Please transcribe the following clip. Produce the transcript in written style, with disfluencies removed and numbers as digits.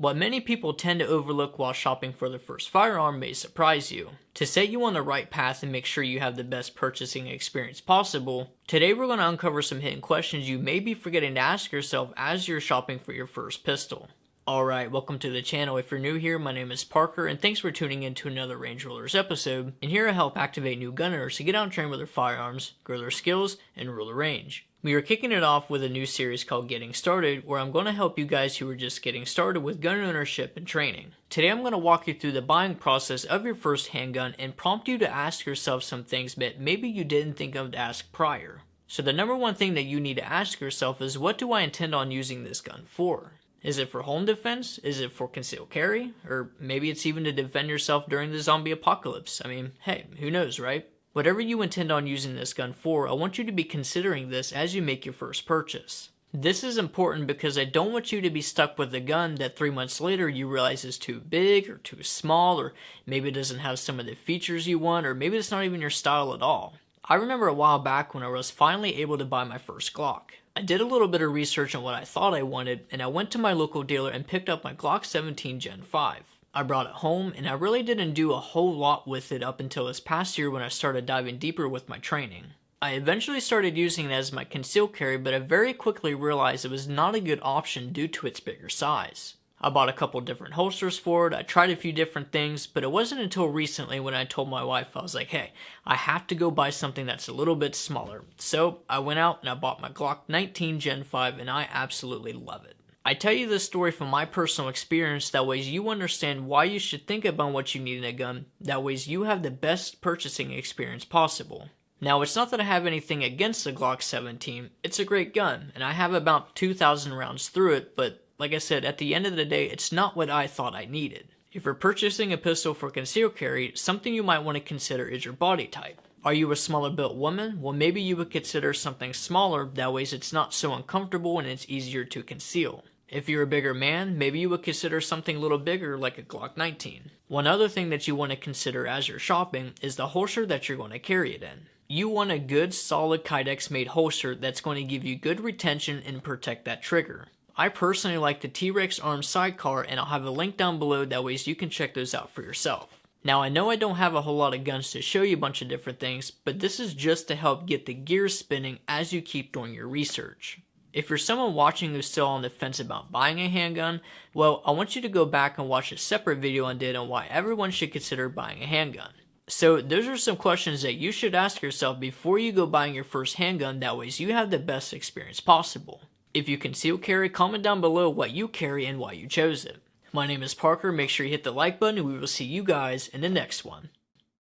What many people tend to overlook while shopping for their first firearm may surprise you. To set you on the right path and make sure you have the best purchasing experience possible, today we're going to uncover some hidden questions you may be forgetting to ask yourself as you're shopping for your first pistol. Alright, welcome to the channel. If you're new here, my name is Parker, and thanks for tuning in to another Range Rulerz episode. And here I help activate new gun owners to get out and train with their firearms, grow their skills, and rule the range. We are kicking it off with a new series called Getting Started, where I'm going to help you guys who are just getting started with gun ownership and training. Today I'm going to walk you through the buying process of your first handgun and prompt you to ask yourself some things that maybe you didn't think of to ask prior. So the number one thing that you need to ask yourself is, what do I intend on using this gun for? Is it for home defense? Is it for concealed carry? Or maybe it's even to defend yourself during the zombie apocalypse. I mean, hey, who knows, right? Whatever you intend on using this gun for, I want you to be considering this as you make your first purchase. This is important because I don't want you to be stuck with a gun that 3 months later you realize is too big or too small, or maybe it doesn't have some of the features you want, or maybe it's not even your style at all. I remember a while back when I was finally able to buy my first Glock. I did a little bit of research on what I thought I wanted, and I went to my local dealer and picked up my Glock 17 Gen 5. I brought it home, and I really didn't do a whole lot with it up until this past year when I started diving deeper with my training. I eventually started using it as my concealed carry, but I very quickly realized it was not a good option due to its bigger size. I bought a couple different holsters for it, I tried a few different things, but it wasn't until recently when I told my wife, I was like, hey, I have to go buy something that's a little bit smaller. So I went out and I bought my Glock 19 Gen 5, and I absolutely love it. I tell you this story from my personal experience, that way you understand why you should think about what you need in a gun, that way you have the best purchasing experience possible. Now, it's not that I have anything against the Glock 17, it's a great gun, and I have about 2,000 rounds through it, but like I said, at the end of the day, it's not what I thought I needed. If you're purchasing a pistol for concealed carry, something you might want to consider is your body type. Are you a smaller built woman? Well, maybe you would consider something smaller, that way it's not so uncomfortable and it's easier to conceal. If you're a bigger man, maybe you would consider something a little bigger like a Glock 19. One other thing that you want to consider as you're shopping is the holster that you're going to carry it in. You want a good solid Kydex made holster that's going to give you good retention and protect that trigger. I personally like the T.Rex Arms sidecar, and I'll have a link down below, that way you can check those out for yourself. Now, I know I don't have a whole lot of guns to show you a bunch of different things, but this is just to help get the gears spinning as you keep doing your research. If you're someone watching who's still on the fence about buying a handgun, well, I want you to go back and watch a separate video I did on why everyone should consider buying a handgun. So those are some questions that you should ask yourself before you go buying your first handgun, that way you have the best experience possible. If you conceal carry, comment down below what you carry and why you chose it. My name is Parker, make sure you hit the like button, and we will see you guys in the next one.